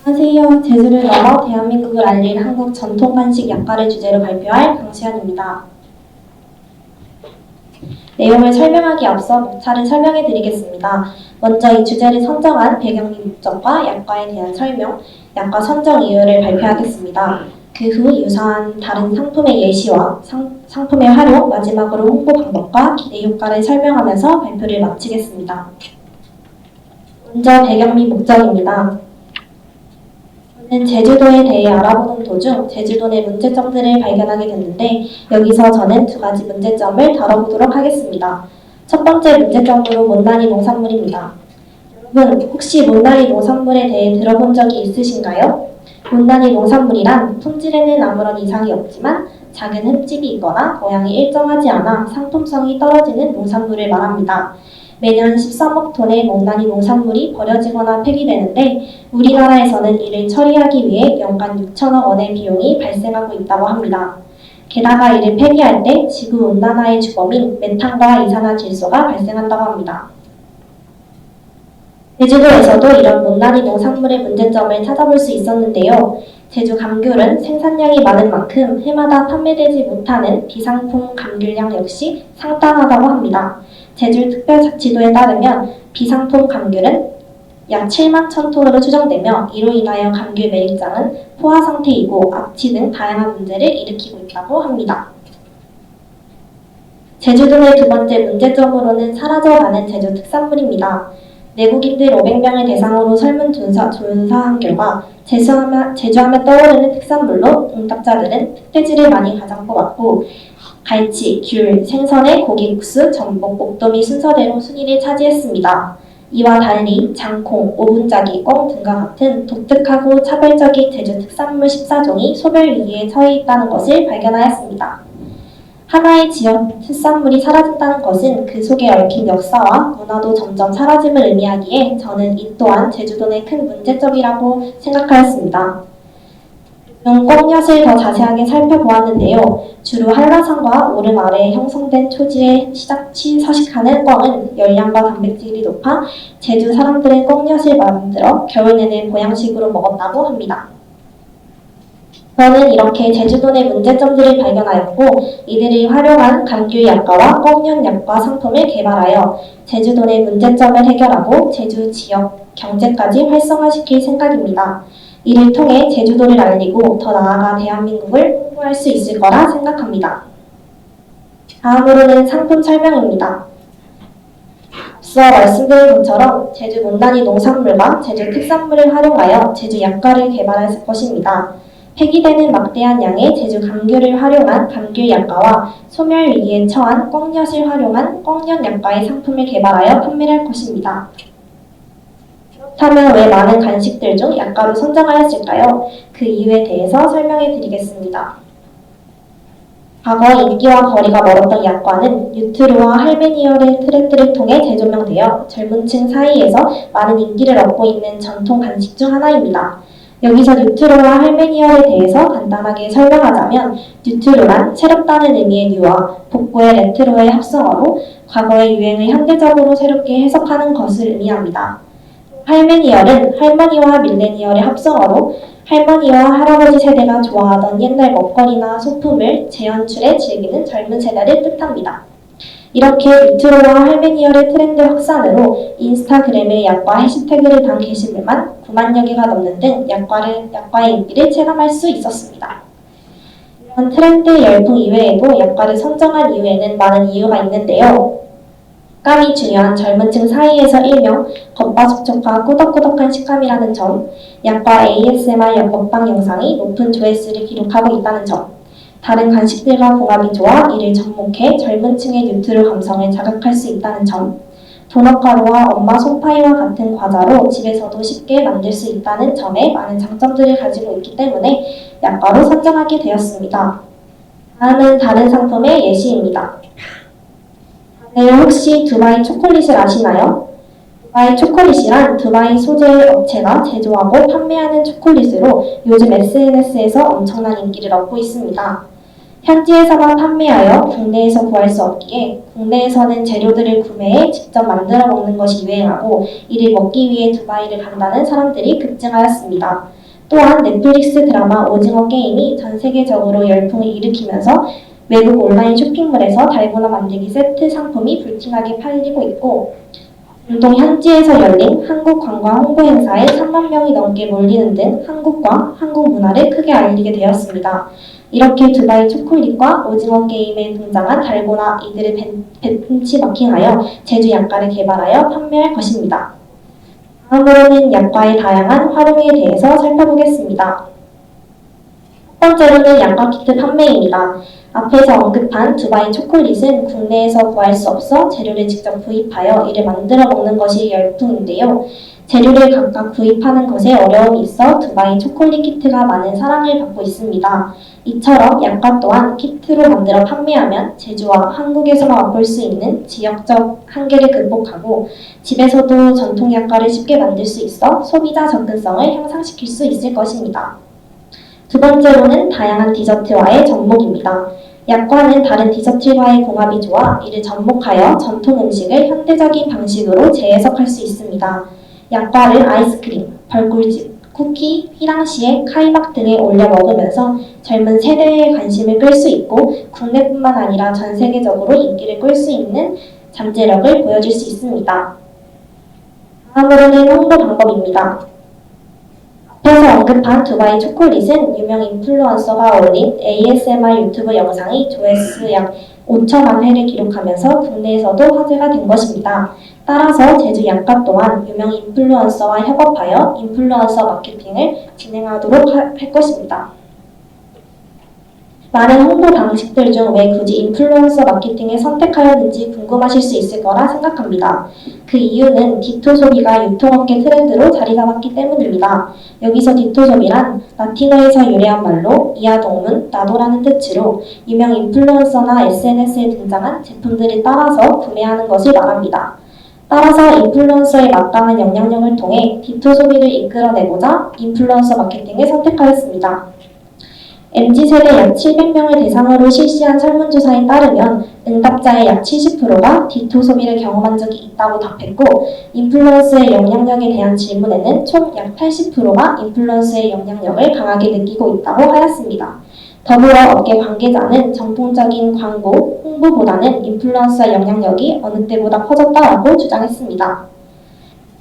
안녕하세요. 제주를 넘어 대한민국을 알릴 한국 전통 간식 약과를 주제로 발표할 강시연입니다. 내용을 설명하기 앞서 차를 설명해 드리겠습니다. 먼저 이 주제를 선정한 배경 및 목적과 약과에 대한 설명, 약과 선정 이유를 발표하겠습니다. 그 후 유사한 다른 상품의 예시와 상품의 활용, 마지막으로 홍보 방법과 기대 효과를 설명하면서 발표를 마치겠습니다. 먼저 배경 및 목적입니다. 저는 제주도에 대해 알아보는 도중 제주도 내 문제점들을 발견하게 됐는데 여기서 저는 두 가지 문제점을 다뤄보도록 하겠습니다. 첫 번째 문제점으로 못난이 농산물입니다. 여러분 혹시 못난이 농산물에 대해 들어본 적이 있으신가요? 못난이 농산물이란 품질에는 아무런 이상이 없지만 작은 흠집이 있거나 모양이 일정하지 않아 상품성이 떨어지는 농산물을 말합니다. 매년 13억 톤의 못난이 농산물이 버려지거나 폐기되는데 우리나라에서는 이를 처리하기 위해 연간 6천억 원의 비용이 발생하고 있다고 합니다. 게다가 이를 폐기할 때 지구온난화의 주범인 메탄과 이산화질소가 발생한다고 합니다. 제주도에서도 이런 못난이 농산물의 문제점을 찾아볼 수 있었는데요. 제주 감귤은 생산량이 많은 만큼 해마다 판매되지 못하는 비상품 감귤량 역시 상당하다고 합니다. 제주특별자치도에 따르면 비상품 감귤은 약 7만 1,000톤으로 추정되며 이로 인하여 감귤 매립장은 포화 상태이고 악취 등 다양한 문제를 일으키고 있다고 합니다. 제주도의 두 번째 문제점으로는 사라져가는 제주 특산물입니다. 내국인들 500명을 대상으로 설문조사한 결과 제주하면 떠오르는 특산물로 응답자들은 흑돼지를 많이 가장 뽑았고 갈치, 귤, 생선의 고기국수, 전복, 목도미 순서대로 순위를 차지했습니다. 이와 달리 장콩, 오분짜기, 꿩 등과 같은 독특하고 차별적인 제주 특산물 14종이 소멸위기에 처해 있다는 것을 발견하였습니다. 하나의 지역 특산물이 사라진다는 것은 그 속에 얽힌 역사와 문화도 점점 사라짐을 의미하기에 저는 이 또한 제주도 내 큰 문제점이라고 생각하였습니다. 꿩엿을 더 자세하게 살펴보았는데요. 주로 한라산과 오름 아래에 형성된 초지에 서식하는 꿩은 열량과 단백질이 높아 제주 사람들은 꿩엿을 만들어 겨울 내내 보양식으로 먹었다고 합니다. 저는 이렇게 제주도 내 문제점들을 발견하였고 이들을 활용한 감귤 약과와 꿩엿 약과 상품을 개발하여 제주도 내 문제점을 해결하고 제주 지역 경제까지 활성화시킬 생각입니다. 이를 통해 제주도를 알리고 더 나아가 대한민국을 홍보할 수 있을 거라 생각합니다. 다음으로는 상품 설명입니다. 앞서 말씀드린 것처럼 제주 못난이 농산물과 제주 특산물을 활용하여 제주 약과를 개발할 것입니다. 폐기되는 막대한 양의 제주 감귤을 활용한 감귤 약과와 소멸 위기에 처한 꿩엿을 활용한 꿩엿 약과의 상품을 개발하여 판매할 것입니다. 그렇다면 왜 많은 간식들 중 약과로 선정하였을까요? 그 이유에 대해서 설명해 드리겠습니다. 과거 인기와 거리가 멀었던 약과는 뉴트로와 할메니얼의 트렌드를 통해 재조명되어 젊은 층 사이에서 많은 인기를 얻고 있는 전통 간식 중 하나입니다. 여기서 뉴트로와 할메니얼에 대해서 간단하게 설명하자면 뉴트로란 새롭다는 의미의 뉴와 복고의 레트로의 합성어로 과거의 유행을 현대적으로 새롭게 해석하는 것을 의미합니다. 할메니얼은 할머니와 밀레니얼의 합성어로 할머니와 할아버지 세대가 좋아하던 옛날 먹거리나 소품을 재연출해 즐기는 젊은 세대를 뜻합니다. 이렇게 뉴트로와 할메니얼의 트렌드 확산으로 인스타그램에 약과 해시태그를 단 게시물만 9만여 개가 넘는 등 약과의 인기를 체감할 수 있었습니다. 이런 트렌드 열풍 이외에도 약과를 선정한 이유에는 많은 이유가 있는데요. 식감이 중요한 젊은 층 사이에서 일명 겉바속촉과 꾸덕꾸덕한 식감이라는 점, 약과 ASMR 먹방 영상이 높은 조회수를 기록하고 있다는 점, 다른 간식들과 궁합이 좋아 이를 접목해 젊은 층의 뉴트로 감성을 자극할 수 있다는 점, 도넛가루와 엄마 손파이와 같은 과자로 집에서도 쉽게 만들 수 있다는 점에 많은 장점들을 가지고 있기 때문에 약과로 선정하게 되었습니다. 다음은 다른 상품의 예시입니다. 혹시 두바이 초콜릿을 아시나요? 두바이 초콜릿이란 두바이 소재 업체가 제조하고 판매하는 초콜릿으로 요즘 SNS에서 엄청난 인기를 얻고 있습니다. 현지에서만 판매하여 국내에서 구할 수 없기에 국내에서는 재료들을 구매해 직접 만들어 먹는 것이 유행하고 이를 먹기 위해 두바이를 간다는 사람들이 급증하였습니다. 또한 넷플릭스 드라마 오징어 게임이 전 세계적으로 열풍을 일으키면서 외국 온라인 쇼핑몰에서 달고나 만들기 세트 상품이 불티나게 팔리고 있고 중동 현지에서 열린 한국 관광 홍보 행사에 3만 명이 넘게 몰리는 등 한국과 한국 문화를 크게 알리게 되었습니다. 이렇게 두바이 초콜릿과 오징어 게임에 등장한 달고나 이들을 벤치마킹하여 제주 약과를 개발하여 판매할 것입니다. 다음으로는 약과의 다양한 활용에 대해서 살펴보겠습니다. 첫 번째로는 약과 키트 판매입니다. 앞에서 언급한 두바이 초콜릿은 국내에서 구할 수 없어 재료를 직접 구입하여 이를 만들어 먹는 것이 열풍인데요. 재료를 각각 구입하는 것에 어려움이 있어 두바이 초콜릿 키트가 많은 사랑을 받고 있습니다. 이처럼 약과 또한 키트로 만들어 판매하면 제주와 한국에서만 맛볼 수 있는 지역적 한계를 극복하고 집에서도 전통 약과를 쉽게 만들 수 있어 소비자 접근성을 향상시킬 수 있을 것입니다. 두 번째로는 다양한 디저트와의 접목입니다. 약과는 다른 디저트와의 궁합이 좋아 이를 접목하여 전통 음식을 현대적인 방식으로 재해석할 수 있습니다. 약과를 아이스크림, 벌꿀집, 쿠키, 휘낭시에, 카이막 등에 올려 먹으면서 젊은 세대의 관심을 끌 수 있고 국내뿐만 아니라 전 세계적으로 인기를 끌 수 있는 잠재력을 보여줄 수 있습니다. 다음으로는 홍보 방법입니다. 앞에서 언급한 두바이 초콜릿은 유명 인플루언서가 올린 ASMR 유튜브 영상이 조회수 약 5천만 회를 기록하면서 국내에서도 화제가 된 것입니다. 따라서 제주 약과 또한 유명 인플루언서와 협업하여 인플루언서 마케팅을 진행하도록 할 것입니다. 많은 홍보 방식들 중 왜 굳이 인플루언서 마케팅을 선택하였는지 궁금하실 수 있을 거라 생각합니다. 그 이유는 디토 소비가 유통업계 트렌드로 자리 잡았기 때문입니다. 여기서 디토 소비란 라틴어에서 유래한 말로 이하동문, 나도라는 뜻으로 유명 인플루언서나 SNS에 등장한 제품들을 따라서 구매하는 것을 말합니다. 따라서 인플루언서의 마땅한 영향력을 통해 디토 소비를 이끌어내고자 인플루언서 마케팅을 선택하였습니다. MZ세대 약 700명을 대상으로 실시한 설문조사에 따르면 응답자의 약 70%가 디토 소비를 경험한 적이 있다고 답했고 인플루언서의 영향력에 대한 질문에는 총 약 80%가 인플루언서의 영향력을 강하게 느끼고 있다고 하였습니다. 더불어 업계 관계자는 정통적인 광고, 홍보보다는 인플루언서의 영향력이 어느 때보다 커졌다라고 주장했습니다.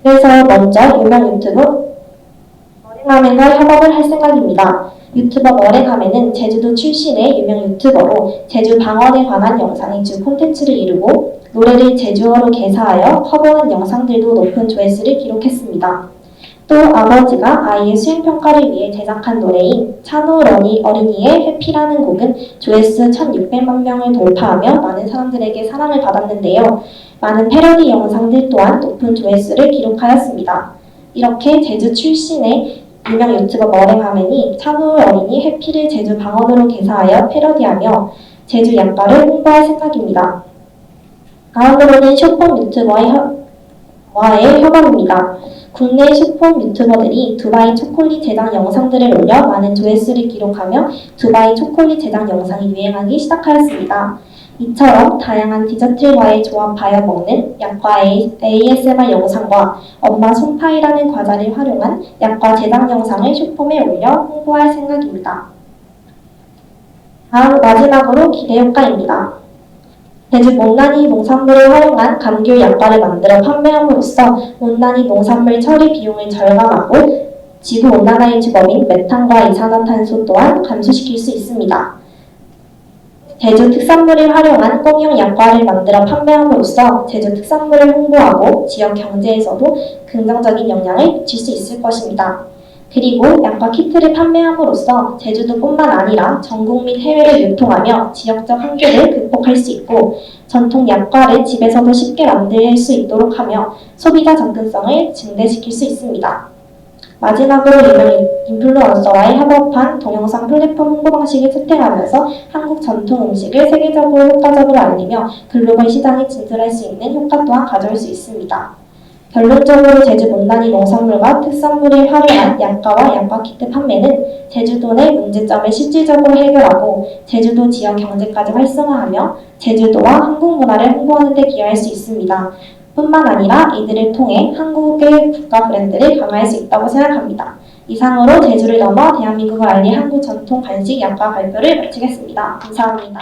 그래서 먼저 유명 유튜브 머랭하멘과 협업을 할 생각입니다. 유튜버 머랭하멘은 제주도 출신의 유명 유튜버로 제주 방언에 관한 영상이 주 콘텐츠를 이루고 노래를 제주어로 개사하여 커버한 영상들도 높은 조회수를 기록했습니다. 또 아버지가 아이의 수행평가를 위해 제작한 노래인 찬우 어린이의 해피라는 곡은 조회수 1600만 명을 돌파하며 많은 사람들에게 사랑을 받았는데요. 많은 패러디 영상들 또한 높은 조회수를 기록하였습니다. 이렇게 제주 출신의 유명 유튜버 머랭하멘이 찬우 어린이 해피를 제주 방언으로 개사하여 패러디하며 제주 약과를 홍보할 생각입니다. 다음으로는 쇼폼 유튜버와의 협업입니다. 국내 쇼폼 유튜버들이 두바이 초콜릿 제작 영상들을 올려 많은 조회수를 기록하며 두바이 초콜릿 제작 영상이 유행하기 시작하였습니다. 이처럼 다양한 디저트와의 조합하여 먹는 약과 ASMR 영상과 엄마 손파이라는 과자를 활용한 약과 제작 영상을 쇼폼에 올려 홍보할 생각입니다. 다음 마지막으로 기대 효과입니다. 제주 못난이 농산물을 활용한 감귤 약과를 만들어 판매함으로써 못난이 농산물 처리 비용을 절감하고 지구온난화의 주범인 메탄과 이산화탄소 또한 감소시킬 수 있습니다. 제주 특산물을 활용한 꽁용 약과를 만들어 판매함으로써 제주 특산물을 홍보하고 지역 경제에서도 긍정적인 영향을 미칠 수 있을 것입니다. 그리고 약과 키트를 판매함으로써 제주도뿐만 아니라 전국 및 해외를 유통하며 지역적 한계를 극복할 수 있고 전통 약과를 집에서도 쉽게 만들 수 있도록 하며 소비자 접근성을 증대시킬 수 있습니다. 마지막으로 유명 인플루언서와의 협업한 동영상 플랫폼 홍보 방식을 채택하면서 한국 전통 음식을 세계적으로 효과적으로 알리며 글로벌 시장에 진출할 수 있는 효과 또한 가져올 수 있습니다. 결론적으로 제주 못난이 농산물과 특산물이 활용한 약과와 약과 키트 판매는 제주도 내 문제점을 실질적으로 해결하고 제주도 지역 경제까지 활성화하며 제주도와 한국 문화를 홍보하는 데 기여할 수 있습니다. 뿐만 아니라 이들을 통해 한국의 국가 브랜드를 강화할 수 있다고 생각합니다. 이상으로 제주를 넘어 대한민국을 알릴 한국 전통 간식 약과 발표를 마치겠습니다. 감사합니다.